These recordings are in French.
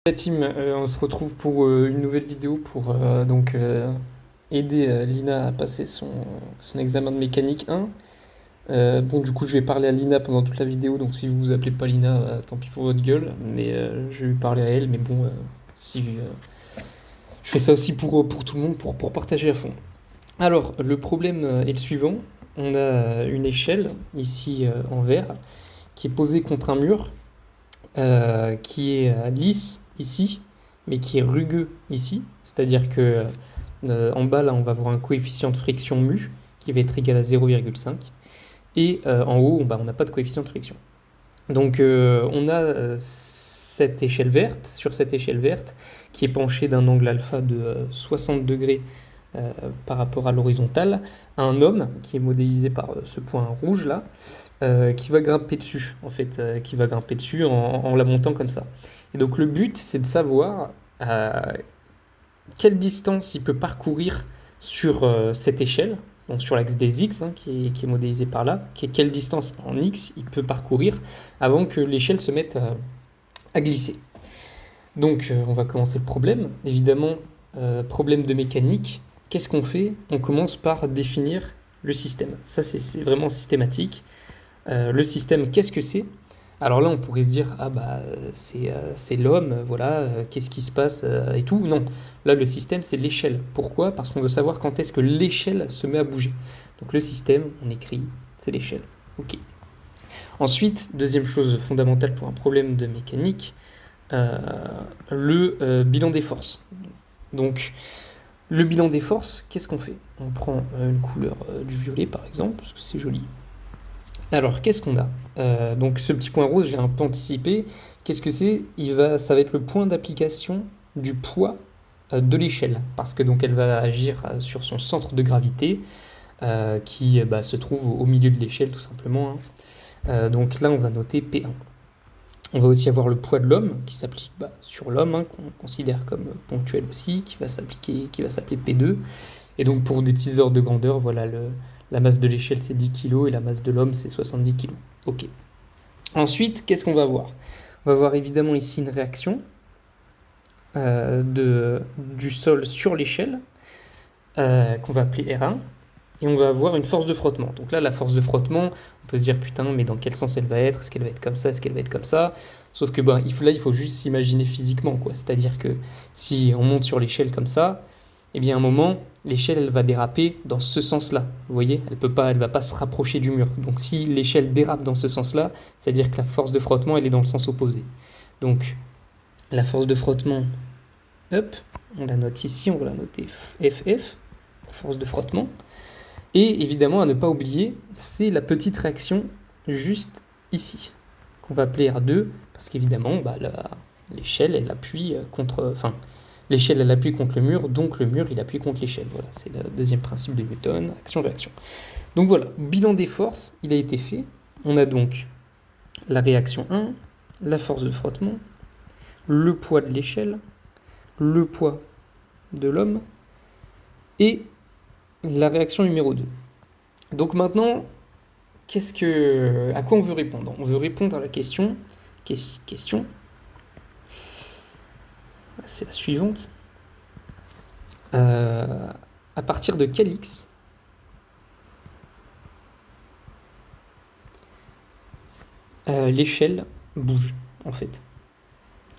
La team, on se retrouve pour une nouvelle vidéo pour aider Lina à passer son examen de mécanique 1. Bon, du coup, je vais parler à Lina pendant toute la vidéo, donc si vous vous appelez pas Lina, tant pis pour votre gueule, mais je vais lui parler à elle, mais bon, si, je fais ça aussi pour tout le monde, pour partager à fond. Alors, le problème est le suivant. On a une échelle, ici en vert, qui est posée contre un mur, qui est lisse ici, mais qui est rugueux ici. C'est-à-dire que en bas, là, on va avoir un coefficient de friction mu qui va être égal à 0,5. Et en haut, bah, on n'a pas de coefficient de friction. Donc on a cette échelle verte, sur cette échelle verte, qui est penchée d'un angle alpha de 60 degrés par rapport à l'horizontale, un homme qui est modélisé par ce point rouge là, qui va grimper dessus, en fait, qui va grimper dessus en la montant comme ça. Et donc le but, c'est de savoir quelle distance il peut parcourir sur cette échelle, donc sur l'axe des x, hein, qui est modélisé par là, quelle distance en x il peut parcourir avant que l'échelle se mette à glisser. Donc on va commencer le problème. Évidemment, problème de mécanique, qu'est-ce qu'on fait? On commence par définir le système. Ça, c'est vraiment systématique. Le système, qu'est-ce que c'est? Alors là, on pourrait se dire, ah bah, c'est l'homme, voilà, qu'est-ce qui se passe et tout. Non, là, le système, c'est l'échelle. Pourquoi? Parce qu'on veut savoir quand est-ce que l'échelle se met à bouger. Donc le système, on écrit, c'est l'échelle. Ok. Ensuite, deuxième chose fondamentale pour un problème de mécanique, le bilan des forces. Donc, le bilan des forces, qu'est-ce qu'on fait? On prend une couleur du violet, par exemple, parce que c'est joli. Alors, qu'est-ce qu'on a? Donc, ce petit point rose, j'ai un peu anticipé. Qu'est-ce que c'est? Ça va être le point d'application du poids de l'échelle, parce que donc elle va agir sur son centre de gravité, qui se trouve au milieu de l'échelle, tout simplement, hein. Donc là, on va noter P1. On va aussi avoir le poids de l'homme, qui s'applique sur l'homme, hein, qu'on considère comme ponctuel aussi, qui va s'appeler P2. Et donc, pour des petites ordres de grandeur, voilà, la masse de l'échelle, c'est 10 kg et la masse de l'homme, c'est 70 kg. Ok. Ensuite, qu'est-ce qu'on va voir? On va voir évidemment ici une réaction du sol sur l'échelle, qu'on va appeler R1, et on va avoir une force de frottement. Donc là, la force de frottement, on peut se dire, putain, mais dans quel sens elle va être? Est-ce qu'elle va être comme ça? Est-ce qu'elle va être comme ça? Sauf que il faut juste s'imaginer physiquement, quoi. C'est-à-dire que si on monte sur l'échelle comme ça, eh bien à un moment, l'échelle elle va déraper dans ce sens-là. Vous voyez, elle va pas se rapprocher du mur. Donc si l'échelle dérape dans ce sens-là, c'est-à-dire que la force de frottement elle est dans le sens opposé. Donc la force de frottement, hop, on la note ici, on va la noter FF, force de frottement. Et évidemment, à ne pas oublier, c'est la petite réaction juste ici, qu'on va appeler R2, parce qu'évidemment, l'échelle, elle appuie contre... Enfin, l'échelle, elle appuie contre le mur, donc le mur, il appuie contre l'échelle. Voilà, c'est le deuxième principe de Newton, action-réaction. Donc voilà, bilan des forces, il a été fait. On a donc la réaction 1, la force de frottement, le poids de l'échelle, le poids de l'homme, et la réaction numéro 2. Donc maintenant, à quoi on veut répondre? On veut répondre à la question, c'est la suivante. À partir de quel x l'échelle bouge, en fait.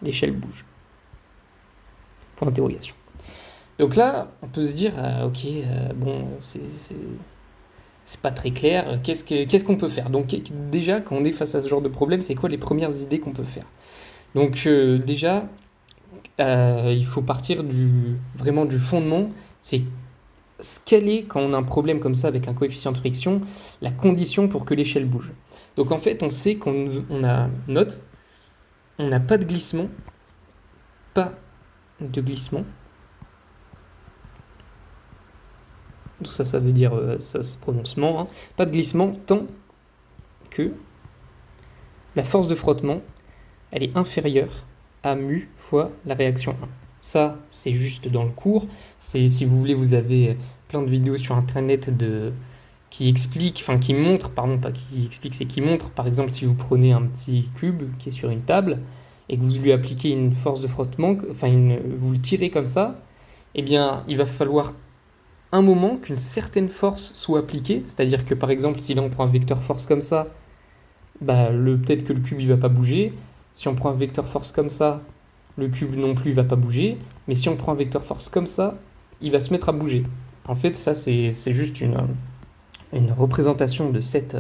L'échelle bouge. Point d'interrogation. Donc là, on peut se dire, ok, bon, c'est pas très clair, qu'est-ce qu'on peut faire? Donc déjà, quand on est face à ce genre de problème, c'est quoi les premières idées qu'on peut faire? Donc déjà, il faut partir vraiment du fondement, c'est quelle est, quand on a un problème comme ça avec un coefficient de friction, la condition pour que l'échelle bouge. Donc en fait, on sait qu'on a, note, on n'a pas de glissement, pas de glissement. Donc ça veut dire, ça se prononce ment, hein. Pas de glissement tant que la force de frottement, elle est inférieure à mu fois la réaction 1. Ça, c'est juste dans le cours. Si vous voulez, vous avez plein de vidéos sur internet qui montrent, par exemple, si vous prenez un petit cube qui est sur une table, et que vous lui appliquez une force de frottement, vous le tirez comme ça, eh bien, il va falloir un moment qu'une certaine force soit appliquée, c'est-à-dire que par exemple, si là on prend un vecteur force comme ça, bah, peut-être que le cube il va pas bouger. Si on prend un vecteur force comme ça, le cube non plus va pas bouger. Mais si on prend un vecteur force comme ça, il va se mettre à bouger. En fait, ça c'est juste une représentation de cette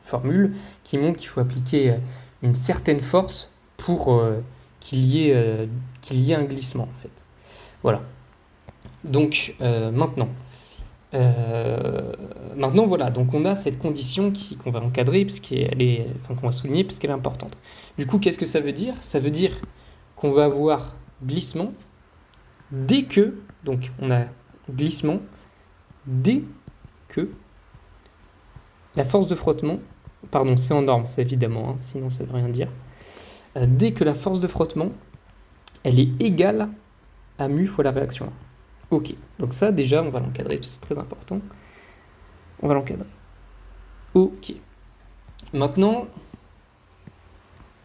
formule qui montre qu'il faut appliquer une certaine force pour qu'il y ait un glissement en fait. Voilà. Donc maintenant, voilà, donc on a cette condition qu'on va encadrer, qu'on va souligner, parce qu'elle est importante. Du coup, qu'est-ce que ça veut dire? Ça veut dire qu'on va avoir glissement dès que, donc on a glissement dès que la force de frottement, pardon, c'est en norme, c'est évidemment, hein, sinon ça veut rien dire, dès que la force de frottement, elle est égale à mu fois la réaction 1. Ok, donc ça déjà on va l'encadrer, c'est très important. On va l'encadrer. Ok. Maintenant,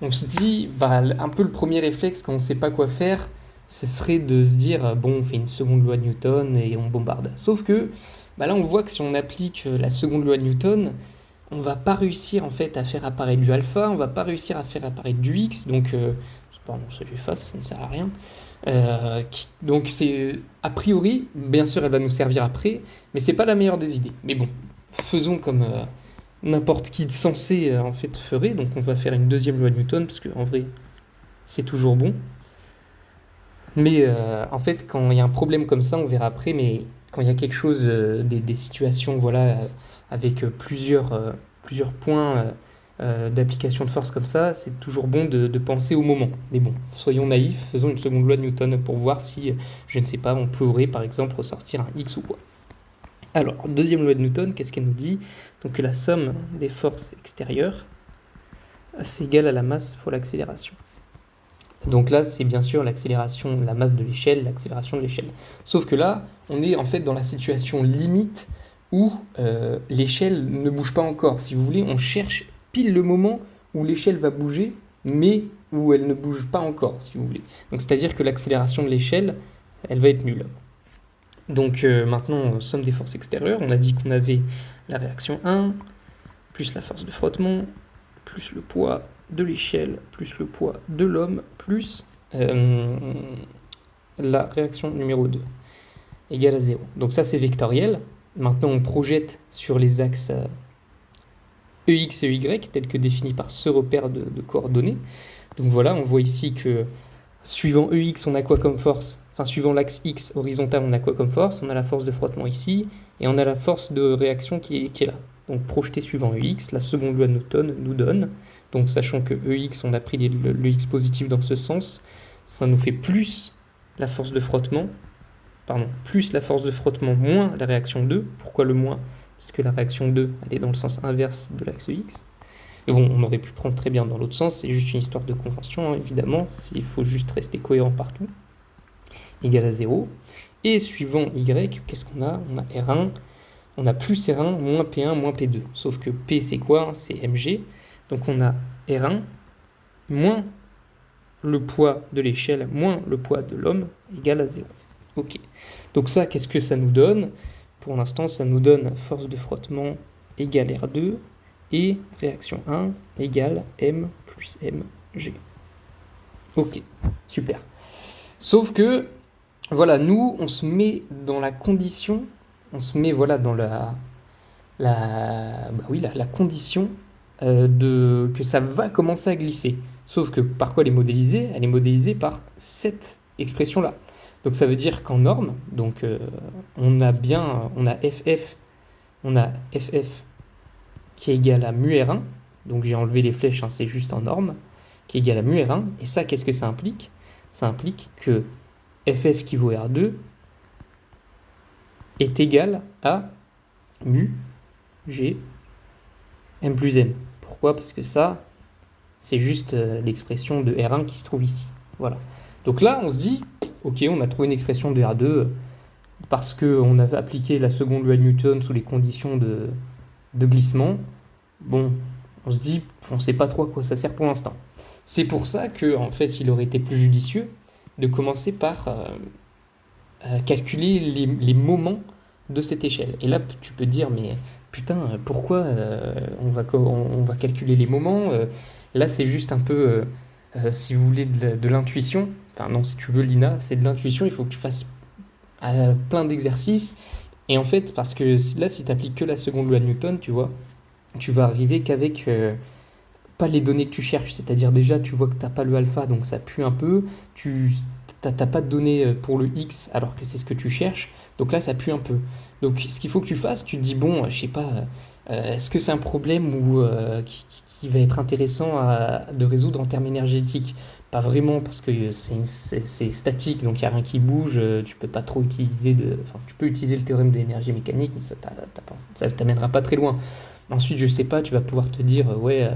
on se dit, un peu le premier réflexe quand on ne sait pas quoi faire, ce serait de se dire, bon, on fait une seconde loi de Newton et on bombarde. Sauf que là on voit que si on applique la seconde loi de Newton, on va pas réussir en fait à faire apparaître du alpha, on va pas réussir à faire apparaître du x, donc pardon, ça j'efface, ça ne sert à rien. Donc c'est a priori, bien sûr elle va nous servir après, mais c'est pas la meilleure des idées. Mais bon, faisons comme n'importe qui de sensé en fait ferait, donc on va faire une deuxième loi de Newton, parce qu'en vrai c'est toujours bon. Mais en fait quand il y a un problème comme ça, on verra après, mais quand il y a quelque chose, des situations voilà, avec plusieurs points d'application de force comme ça, c'est toujours bon de penser au moment. Mais bon, soyons naïfs, faisons une seconde loi de Newton pour voir si, je ne sais pas, on pourrait par exemple ressortir un x ou quoi. Alors, deuxième loi de Newton, qu'est-ce qu'elle nous dit? Donc que la somme des forces extérieures, c'est égal à la masse fois l'accélération. Donc là, c'est bien sûr l'accélération, la masse de l'échelle, l'accélération de l'échelle. Sauf que là, on est en fait dans la situation limite où l'échelle ne bouge pas encore. Si vous voulez, on cherche pile le moment où l'échelle va bouger, mais où elle ne bouge pas encore, si vous voulez. Donc c'est-à-dire que l'accélération de l'échelle, elle va être nulle. Donc maintenant, somme des forces extérieures, on a dit qu'on avait la réaction 1, plus la force de frottement, plus le poids de l'échelle, plus le poids de l'homme, plus la réaction numéro 2, égale à 0. Donc ça c'est vectoriel. Maintenant on projette sur les axes EX et EY, tels que définis par ce repère de coordonnées. Donc voilà, on voit ici que suivant EX, on a quoi comme force? Enfin, suivant l'axe X horizontal, on a quoi comme force? On a la force de frottement ici, et on a la force de réaction qui est là. Donc projeté suivant EX, la seconde loi de Newton nous donne, donc sachant que EX, on a pris le X positif dans ce sens, ça nous fait plus la force de frottement, plus la force de frottement moins la réaction 2. Pourquoi le moins? Parce que la réaction 2, elle est dans le sens inverse de l'axe X. Et bon, on aurait pu prendre très bien dans l'autre sens, c'est juste une histoire de convention, hein, évidemment, il faut juste rester cohérent partout, égal à 0. Et suivant Y, qu'est-ce qu'on a? On a R1, on a plus R1, moins P1, moins P2. Sauf que P, c'est quoi? C'est mg. Donc on a R1, moins le poids de l'échelle, moins le poids de l'homme, égal à 0. Ok. Donc ça, qu'est-ce que ça nous donne? Pour l'instant, ça nous donne force de frottement égale R2, et réaction 1 égale M plus mg. Ok, super. Sauf que, voilà, nous, on se met dans la condition, on se met voilà, dans la condition que ça va commencer à glisser. Sauf que par quoi elle est modélisée? Elle est modélisée par cette expression-là. Donc ça veut dire qu'en norme, donc on a FF qui est égal à mu R1, donc j'ai enlevé les flèches, hein, c'est juste en norme, qui est égal à mu R1, et ça, qu'est-ce que ça implique? Ça implique que FF qui vaut R2 est égal à mu G M plus M. Pourquoi? Parce que ça, c'est juste l'expression de R1 qui se trouve ici. Voilà. Donc là, on se dit, ok, on a trouvé une expression de R2 parce qu'on avait appliqué la seconde loi de Newton sous les conditions de glissement. Bon, on se dit, on ne sait pas trop à quoi ça sert pour l'instant. C'est pour ça que, en fait, il aurait été plus judicieux de commencer par calculer les moments de cette échelle. Et là, tu peux te dire, mais putain, pourquoi on va calculer les moments là, c'est juste un peu, si vous voulez, de l'intuition. Enfin, non, si tu veux, l'INA, c'est de l'intuition. Il faut que tu fasses plein d'exercices. Et en fait, parce que là, si tu appliques que la seconde loi de Newton, tu vois, tu vas arriver qu'avec pas les données que tu cherches. C'est-à-dire déjà, tu vois que tu n'as pas le alpha, donc ça pue un peu. Tu n'as pas de données pour le x, alors que c'est ce que tu cherches. Donc là, ça pue un peu. Donc ce qu'il faut que tu fasses, tu te dis, bon, je sais pas, est-ce que c'est un problème qui va être intéressant de résoudre en termes énergétiques? Pas vraiment, parce que c'est statique, donc il n'y a rien qui bouge. Tu peux pas trop utiliser enfin, tu peux utiliser le théorème de l'énergie mécanique, mais ça t'amènera pas très loin. Ensuite, je sais pas, tu vas pouvoir te dire, ouais,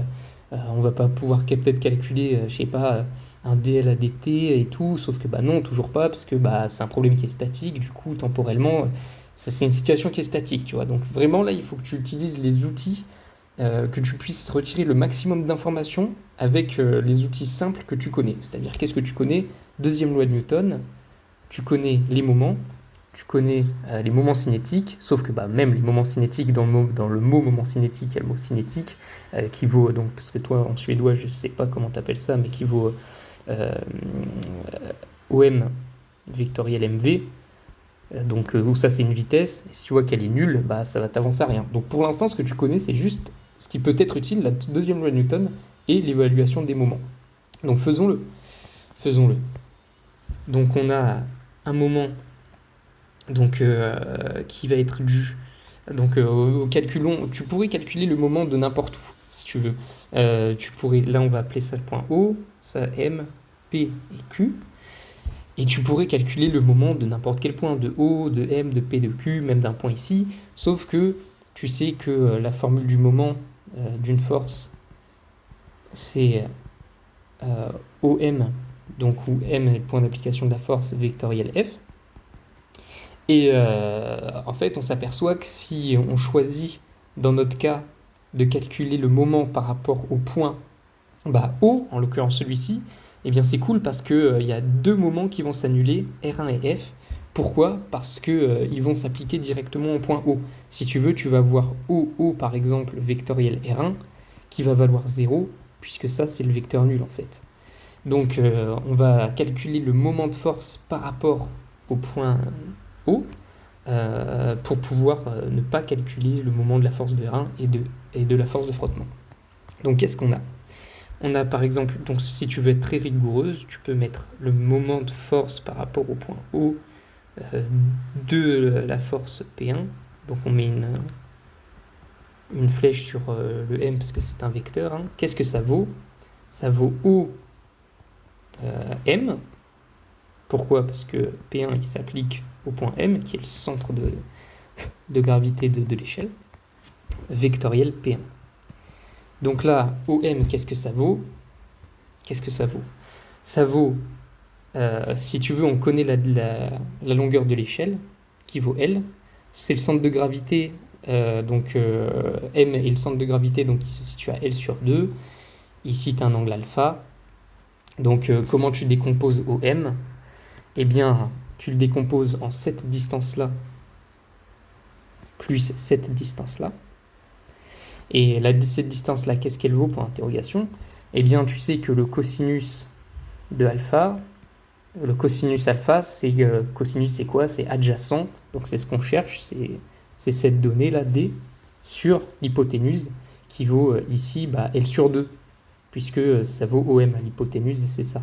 on va pas pouvoir peut-être calculer, je sais pas, un dl à dt et tout, sauf que bah non, toujours pas, parce que bah c'est un problème qui est statique, du coup, temporellement, ça c'est une situation qui est statique, tu vois. Donc vraiment là, il faut que tu utilises les outils, que tu puisses retirer le maximum d'informations avec les outils simples que tu connais. C'est-à-dire, qu'est-ce que tu connais? Deuxième loi de Newton, tu connais les moments, tu connais les moments cinétiques, sauf que bah, même les moments cinétiques, dans le mot moment cinétique, il y a le mot cinétique, qui vaut, donc, parce que toi en suédois, je sais pas comment t'appelles ça, mais qui vaut euh, OM vectoriel MV, donc où ça c'est une vitesse, et si tu vois qu'elle est nulle, bah ça va t'avancer à rien. Donc pour l'instant, ce que tu connais, c'est juste ce qui peut être utile, la deuxième loi de Newton, et l'évaluation des moments. Donc faisons-le. Faisons-le. Donc on a un moment donc, qui va être dû. Donc, calculons, tu pourrais calculer le moment de n'importe où, si tu veux. Tu pourrais, là, on va appeler ça le point O, ça M, P et Q. Et tu pourrais calculer le moment de n'importe quel point, de O, de M, de P, de Q, même d'un point ici. Sauf que tu sais que la formule du moment d'une force, c'est OM, donc où M est le point d'application de la force vectorielle F. Et en fait, on s'aperçoit que si on choisit, dans notre cas, de calculer le moment par rapport au point bah, O, en l'occurrence celui-ci, eh bien c'est cool parce que il y a deux moments qui vont s'annuler, R1 et F. Pourquoi? Parce que ils vont s'appliquer directement au point O. Si tu veux, tu vas voir OO par exemple vectoriel R1 qui va valoir 0, puisque ça c'est le vecteur nul en fait. Donc on va calculer le moment de force par rapport au point O pour pouvoir ne pas calculer le moment de la force de R1 et de la force de frottement. Donc qu'est-ce qu'on a? On a par exemple, donc si tu veux être très rigoureuse, tu peux mettre le moment de force par rapport au point O de la force P1. Donc on met une flèche sur le M parce que c'est un vecteur. Hein. Qu'est-ce que ça vaut? Ça vaut O M. Pourquoi? Parce que P1 il s'applique au point M, qui est le centre de gravité de l'échelle, vectoriel P1. Donc là, OM, qu'est-ce que ça vaut? Qu'est-ce que ça vaut? Ça vaut, si tu veux, on connaît la longueur de l'échelle, qui vaut L. C'est le centre de gravité, donc M est le centre de gravité, donc qui se situe à L sur 2. Ici, tu as un angle alpha. Donc comment tu décomposes OM? Eh bien, tu le décomposes en cette distance-là, plus cette distance-là. Et cette distance-là, qu'est-ce qu'elle vaut pour interrogation? Eh bien, tu sais que le cosinus de alpha, le cosinus alpha, cosinus c'est quoi? C'est adjacent, donc c'est ce qu'on cherche, c'est cette donnée-là, D, sur l'hypoténuse, qui vaut ici bah, L sur 2, puisque ça vaut OM à l'hypoténuse, c'est ça.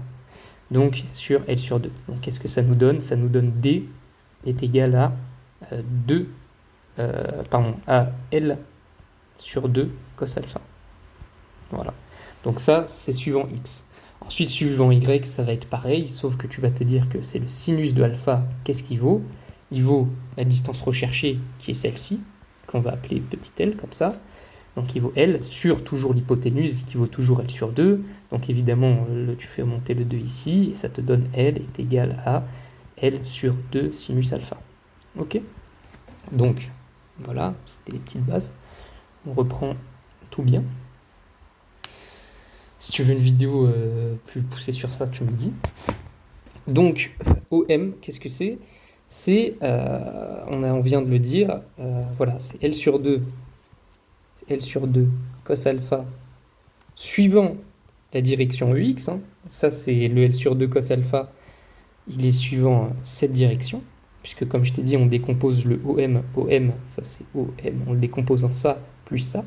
Donc sur L sur 2. Donc qu'est-ce que ça nous donne? Ça nous donne D est égal à 2, à L sur 2 cos alpha. Voilà. Donc ça, c'est suivant x. Ensuite, suivant y, ça va être pareil, sauf que tu vas te dire que c'est le sinus de alpha. Qu'est-ce qu'il vaut? Il vaut la distance recherchée, qui est celle-ci, qu'on va appeler petit l, comme ça. Donc il vaut L sur toujours l'hypoténuse, qui vaut toujours L sur 2. Donc évidemment, tu fais monter le 2 ici, et ça te donne L est égal à L sur 2 sinus alpha. Ok? Donc, voilà, c'était les petites bases. On reprend tout bien. Si tu veux une vidéo plus poussée sur ça, tu me dis. Donc, OM, qu'est-ce que c'est? C'est, on vient de le dire, voilà, c'est L sur 2, L sur 2 cos alpha, suivant la direction EX, hein. Ça, c'est le L sur 2 cos alpha, il est suivant cette direction, puisque comme je t'ai dit, on décompose le OM, ça c'est OM, on le décompose en ça plus ça.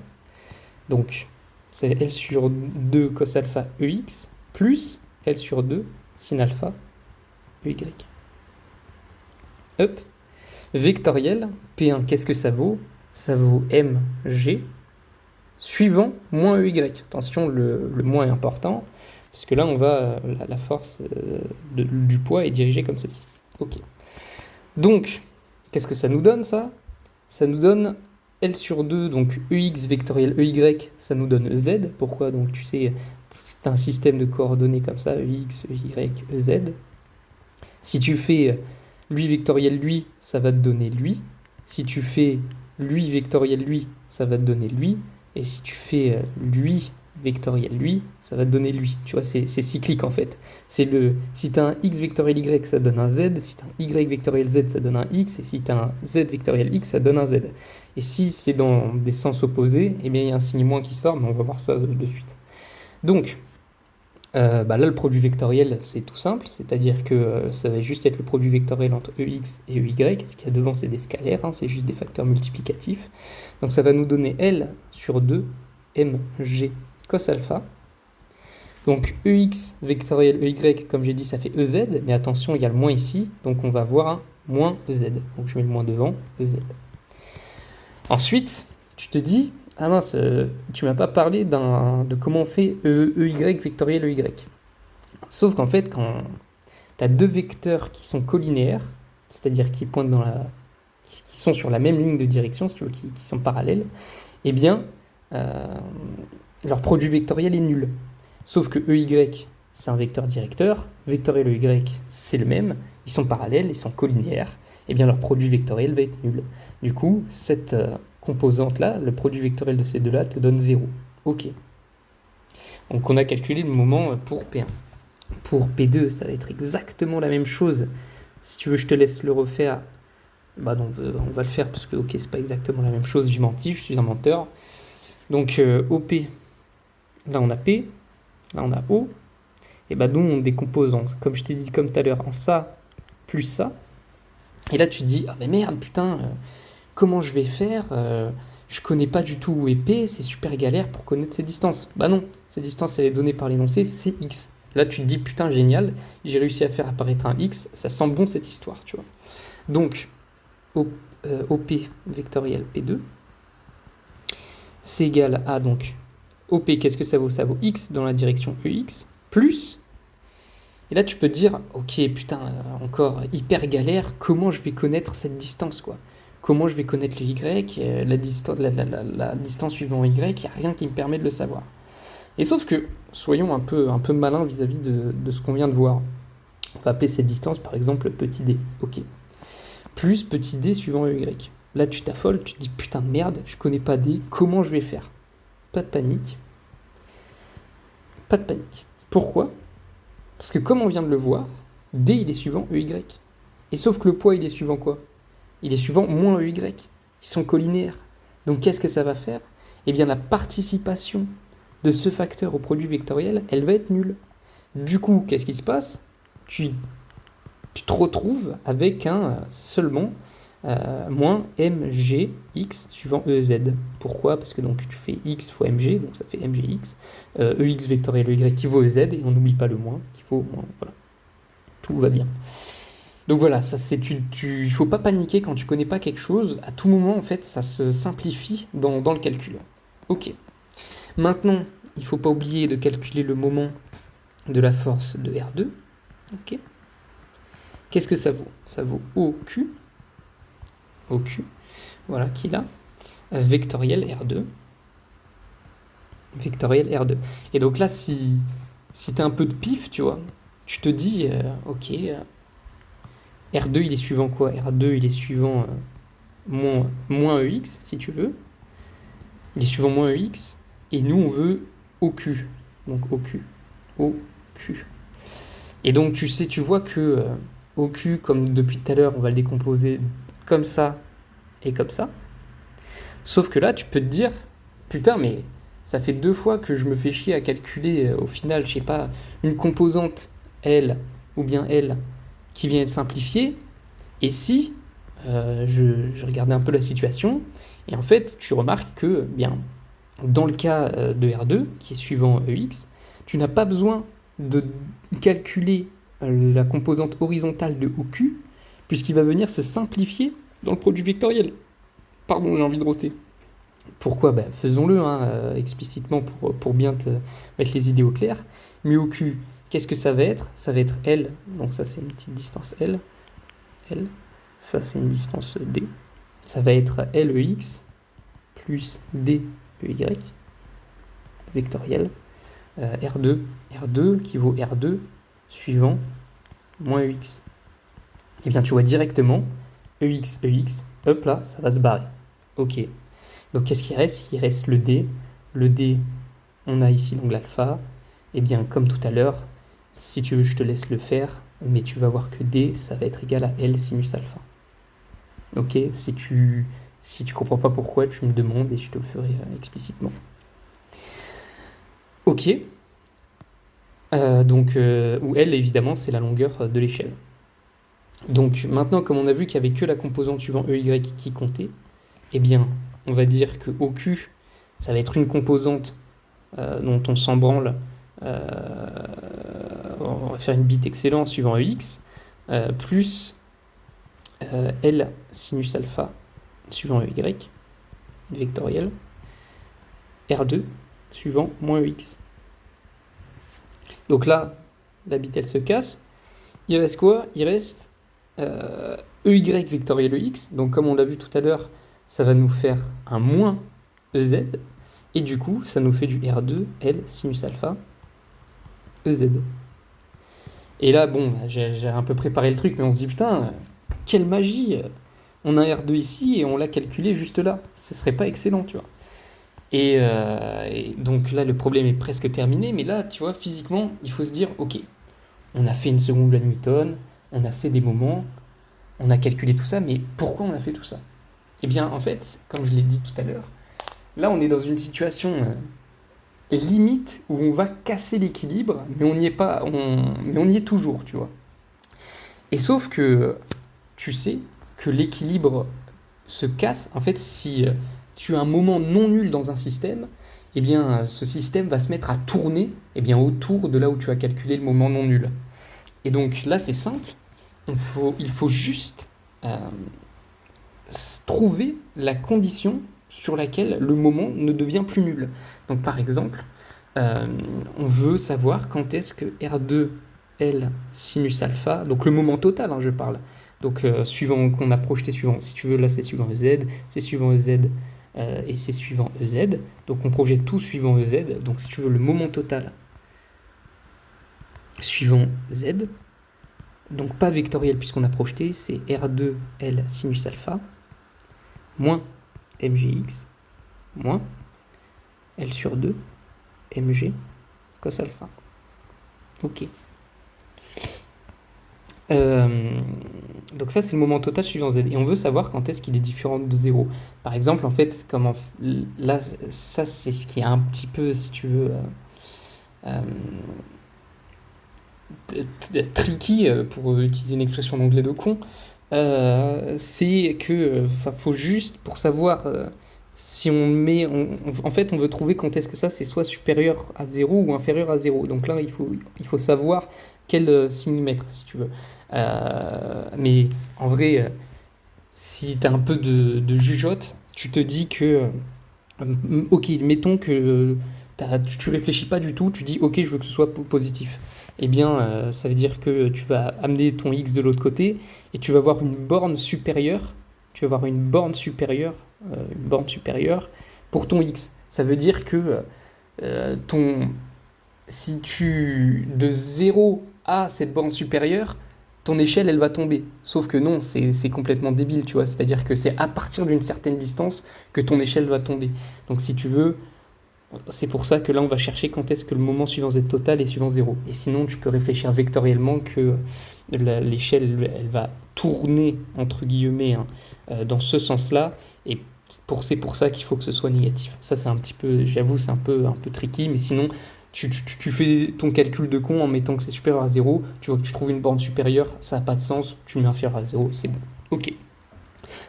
Donc, c'est L sur 2 cos alpha EX plus L sur 2 sin alpha EY. Hop. Vectoriel, P1, qu'est-ce que ça vaut? Ça vaut MG suivant moins EY. Attention, le moins est important, parce que là, on va, la force du poids est dirigée comme ceci. Ok. Donc, qu'est-ce que ça nous donne, ça? Ça nous donne L sur 2, donc EX vectoriel EY, ça nous donne EZ. Pourquoi? Donc, tu sais, c'est un système de coordonnées comme ça, EX, EY, EZ. Si tu fais lui vectoriel lui, ça va te donner lui. Si tu fais lui vectoriel lui, ça va te donner lui. Et si tu fais lui vectoriel lui, ça va te donner lui. Tu vois, c'est cyclique en fait. Si tu as un x vectoriel y, ça donne un z. Si tu as un y vectoriel z, ça donne un x. Et si tu as un z vectoriel x, ça donne un z. Et si c'est dans des sens opposés, eh bien il y a un signe moins qui sort, mais on va voir ça de suite. Donc, là, le produit vectoriel, c'est tout simple, c'est-à-dire que ça va juste être le produit vectoriel entre EX et EY. Ce qu'il y a devant, c'est des scalaires, hein, c'est juste des facteurs multiplicatifs. Donc ça va nous donner L sur 2 mg cos alpha. Donc EX vectoriel EY, comme j'ai dit, ça fait EZ, mais attention, il y a le moins ici, donc on va avoir un moins EZ. Donc je mets le moins devant, EZ. Ensuite, tu te dis, ah mince, tu m'as pas parlé de comment on fait EY vectoriel EY. Sauf qu'en fait, quand tu as deux vecteurs qui sont collinéaires, c'est-à-dire qui pointent qui sont sur la même ligne de direction, si tu veux, qui sont parallèles, eh bien, leur produit vectoriel est nul. Sauf que EY, c'est un vecteur directeur, vectoriel EY, c'est le même, ils sont parallèles, ils sont collinéaires, eh bien leur produit vectoriel va être nul. Du coup, cette composante-là, le produit vectoriel de ces deux-là te donne 0. Ok. Donc on a calculé le moment pour P1. Pour P2, ça va être exactement la même chose. Si tu veux, je te laisse le refaire. Bah donc, on va le faire parce que ok, c'est pas exactement la même chose, j'ai menti, je suis un menteur. Donc OP, là on a P, là on a O, et bah donc on décompose, comme je t'ai dit comme tout à l'heure, en ça plus ça. Et là tu te dis, ah mais merde, putain, comment je vais faire je connais pas du tout où est P, c'est super galère pour connaître ces distances. Bah non, ces distances elle est donnée par l'énoncé, c'est X. Là tu te dis, putain, génial, j'ai réussi à faire apparaître un X, ça sent bon cette histoire, tu vois. Donc, OP vectoriel P2, c'est égal à, donc, OP, qu'est-ce que ça vaut? Ça vaut X dans la direction EX, plus, et là tu peux te dire, ok, putain, encore hyper galère, comment je vais connaître cette distance, quoi? Comment je vais connaître le Y, la distance suivant Y, il n'y a rien qui me permet de le savoir. Et sauf que, soyons un peu malins vis-à-vis de ce qu'on vient de voir. On va appeler cette distance par exemple petit d, ok. Plus petit d suivant Y. Là tu t'affoles, tu te dis putain de merde, je connais pas d, comment je vais faire? Pas de panique. Pas de panique. Pourquoi? Parce que comme on vient de le voir, d il est suivant EY. Et sauf que le poids il est suivant quoi? Il est suivant moins EY. Ils sont collinéaires. Donc qu'est-ce que ça va faire? Eh bien la participation de ce facteur au produit vectoriel, elle va être nulle. Du coup, qu'est-ce qui se passe? Tu te retrouves avec un seulement moins mgx suivant EZ. Pourquoi? Parce que donc tu fais x fois mg, donc ça fait mgx. Ex vectoriel y qui vaut EZ, et on n'oublie pas le moins, qui vaut moins. Voilà. Tout va bien. Donc voilà, ça c'est il faut pas paniquer quand tu connais pas quelque chose. À tout moment, en fait, ça se simplifie dans le calcul. Ok. Maintenant, il faut pas oublier de calculer le moment de la force de R2. Ok. Qu'est-ce que ça vaut? Ça vaut OQ. OQ. Voilà, qu'il a. Vectoriel R2. Vectoriel R2. Et donc là, si tu as un peu de pif, tu vois, tu te dis, ok, R2 il est suivant quoi? R2 il est suivant moins EX, si tu veux. Il est suivant moins EX. Et nous, on veut OQ. donc OQ. OQ. Et donc tu vois que OQ, comme depuis tout à l'heure, on va le décomposer comme ça et comme ça. Sauf que là, tu peux te dire, putain, mais ça fait 2 fois que je me fais chier à calculer au final, je sais pas, une composante L ou bien L qui vient être simplifiée. Et si je regardais un peu la situation, et en fait, tu remarques que, bien, dans le cas de R2, qui est suivant EX, tu n'as pas besoin de calculer la composante horizontale de OQ, puisqu'il va venir se simplifier dans le produit vectoriel. Pardon, j'ai envie de roter. Pourquoi? Faisons-le explicitement pour bien te mettre les idées au clair. Mais OQ, qu'est-ce que ça va être? Ça va être L, donc ça c'est une petite distance L. L, ça c'est une distance D. Ça va être LEX plus DEY vectoriel. R2 qui vaut R2 suivant moins EX. Et bien tu vois directement EX, hop là, ça va se barrer. Ok. Donc qu'est-ce qu'il reste? Il reste le D. Le D, on a ici l'angle alpha. Et bien comme tout à l'heure, si tu veux, je te laisse le faire, mais tu vas voir que D, ça va être égal à L sinus alpha. Ok, si tu comprends pas pourquoi, tu me demandes et je te le ferai explicitement. Ok. Où L, évidemment, c'est la longueur de l'échelle. Donc maintenant, comme on a vu qu'il n'y avait que la composante suivant EY qui comptait, eh bien, on va dire que OQ, ça va être une composante dont on s'en branle. On va faire une bite excellente suivant EX, plus L sinus alpha suivant EY, vectoriel, R2 suivant moins EX. Donc là, la bite elle se casse. Il reste quoi? Il reste EY vectoriel EX. Donc comme on l'a vu tout à l'heure, ça va nous faire un moins EZ. Et du coup, ça nous fait du R2 L sinus alpha EZ. Et là, bon, j'ai un peu préparé le truc, mais on se dit, putain, quelle magie! On a un R2 ici et on l'a calculé juste là. Ce serait pas excellent, tu vois. Et donc là, le problème est presque terminé, mais là, tu vois, physiquement, il faut se dire, ok, on a fait une seconde loi de Newton, on a fait des moments, on a calculé tout ça, mais pourquoi on a fait tout ça? Eh bien, en fait, comme je l'ai dit tout à l'heure, là, on est dans une situation limite où on va casser l'équilibre, mais on n'y est pas, mais on y est toujours, tu vois. Et sauf que tu sais que l'équilibre se casse, en fait, si tu as un moment non nul dans un système, eh bien, ce système va se mettre à tourner autour de là où tu as calculé le moment non nul. Et donc là, c'est simple, il faut juste trouver la condition sur laquelle le moment ne devient plus nul. Donc par exemple, on veut savoir quand est-ce que R2L sinus alpha, donc le moment total, je parle, donc suivant qu'on a projeté suivant, si tu veux, là c'est suivant EZ, c'est suivant EZ et c'est suivant EZ, donc on projette tout suivant EZ, donc si tu veux le moment total suivant Z, donc pas vectoriel puisqu'on a projeté, c'est R2L sinus alpha moins MGX moins L sur 2 MG cos alpha. Ok. Donc ça c'est le moment total suivant Z et on veut savoir quand est-ce qu'il est différent de 0. Par exemple en fait là ça c'est ce qui est un petit peu si tu veux tricky pour utiliser une expression d'anglais de con. C'est que faut juste pour savoir si on met en fait on veut trouver quand est-ce que ça c'est soit supérieur à 0 ou inférieur à 0. Donc là il faut savoir quel signe mettre si tu veux. Mais en vrai si tu as un peu de jugeote, tu te dis que ok, mettons que tu réfléchis pas du tout, tu dis ok, je veux que ce soit positif. Eh bien, ça veut dire que tu vas amener ton x de l'autre côté et tu vas avoir une borne supérieure. Tu vas avoir une borne supérieure pour ton x. Ça veut dire que si tu de 0 à cette borne supérieure, ton échelle elle va tomber. Sauf que non, c'est complètement débile, tu vois. C'est-à-dire que c'est à partir d'une certaine distance que ton échelle va tomber. Donc si tu veux, C'est pour ça que là, on va chercher quand est-ce que le moment suivant z total est suivant 0. Et sinon, tu peux réfléchir vectoriellement que l'échelle, elle va tourner, entre guillemets, hein, dans ce sens-là. Et c'est pour ça qu'il faut que ce soit négatif. Ça, c'est un petit peu, j'avoue, c'est un peu tricky, mais sinon, tu fais ton calcul de con en mettant que c'est supérieur à 0. Tu vois que tu trouves une borne supérieure, ça n'a pas de sens, tu le mets inférieur à 0, c'est bon. Ok.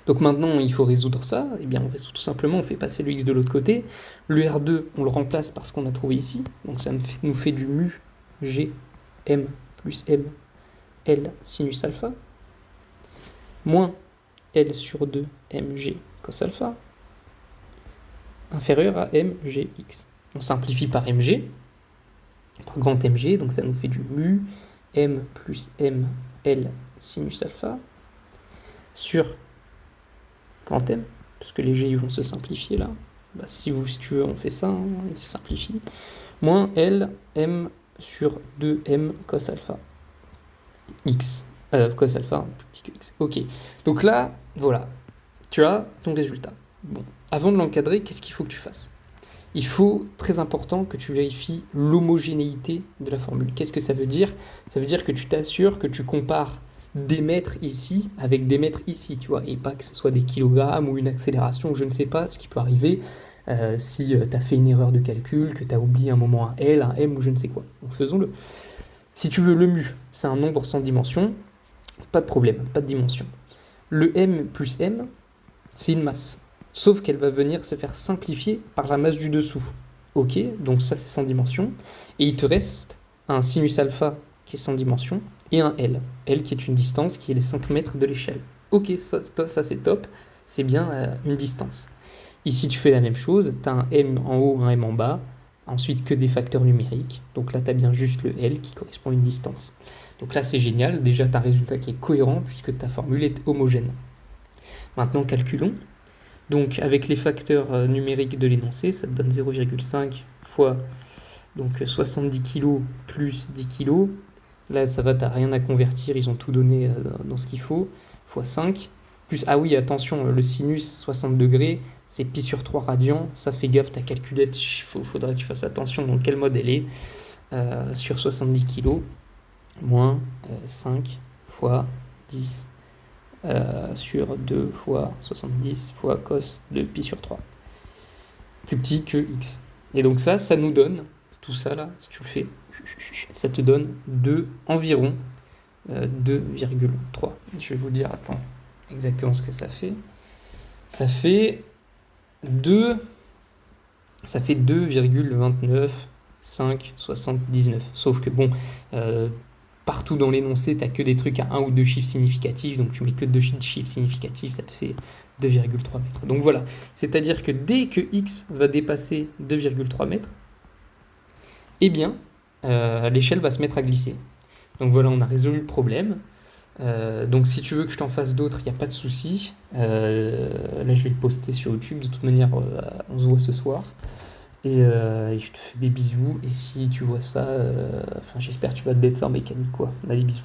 Donc maintenant, il faut résoudre ça. Eh bien, on résout tout simplement, on fait passer le x de l'autre côté. Le R2, on le remplace par ce qu'on a trouvé ici. Donc ça nous fait du mu g m plus m L sinus alpha, moins L sur 2 mg cos alpha, inférieur à mgx. On simplifie par mg, par grand mg, donc ça nous fait du mu m plus m L sinus alpha, sur grand M, parce que les g ils vont se simplifier là. Bah, si tu veux, on fait ça, hein, il se simplifie. Moins L m sur 2m cos alpha x. Cos alpha plus petit que x. Ok. Donc là, voilà. Tu as ton résultat. Bon. Avant de l'encadrer, qu'est-ce qu'il faut que tu fasses? Il faut, très important, que tu vérifies l'homogénéité de la formule. Qu'est-ce que ça veut dire? Ça veut dire que tu t'assures que tu compares des mètres ici avec des mètres ici, tu vois, et pas que ce soit des kilogrammes ou une accélération, je ne sais pas ce qui peut arriver si tu as fait une erreur de calcul, que tu as oublié un moment un L, un M ou je ne sais quoi. Donc faisons-le. Si tu veux le mu, c'est un nombre sans dimension, pas de problème, pas de dimension. Le m plus m, c'est une masse, sauf qu'elle va venir se faire simplifier par la masse du dessous. Ok, donc ça c'est sans dimension, et il te reste un sinus alpha qui est sans dimension, et un L. L qui est une distance qui est les 5 mètres de l'échelle. Ok, ça c'est top, c'est bien une distance. Ici tu fais la même chose, tu as un m en haut, un m en bas, ensuite que des facteurs numériques. Donc là, tu as bien juste le L qui correspond à une distance. Donc là, c'est génial. Déjà, tu as un résultat qui est cohérent puisque ta formule est homogène. Maintenant, calculons. Donc, avec les facteurs numériques de l'énoncé, ça te donne 0,5 fois donc 70 kg plus 10 kg. Là, ça va, tu n'as rien à convertir. Ils ont tout donné dans ce qu'il faut. Fois 5. Plus, ah oui, attention, le sinus 60 degrés, c'est pi sur 3 radians, ça fait gaffe, ta calculette, faudrait que tu fasses attention dans quel mode elle est, sur 70 kg, moins 5 fois 10 sur 2 fois 70 fois cos de pi sur 3, plus petit que x. Et donc ça nous donne, tout ça là, si tu le fais, ça te donne environ 2,3. Je vais vous dire, attends, exactement ce que ça fait. Ça fait 2,29579. Sauf que bon, partout dans l'énoncé, tu n'as que des trucs à 1 ou 2 chiffres significatifs, donc tu mets que 2 chiffres significatifs, ça te fait 2,3 mètres. Donc voilà, c'est-à-dire que dès que x va dépasser 2,3 mètres, eh bien, l'échelle va se mettre à glisser. Donc voilà, on a résolu le problème. Donc si tu veux que je t'en fasse d'autres, il n'y a pas de souci. Là, je vais le poster sur YouTube. De toute manière, on se voit ce soir. Et je te fais des bisous. Et si tu vois ça, j'espère que tu vas te détendre en mécanique, quoi. Allez, bisous.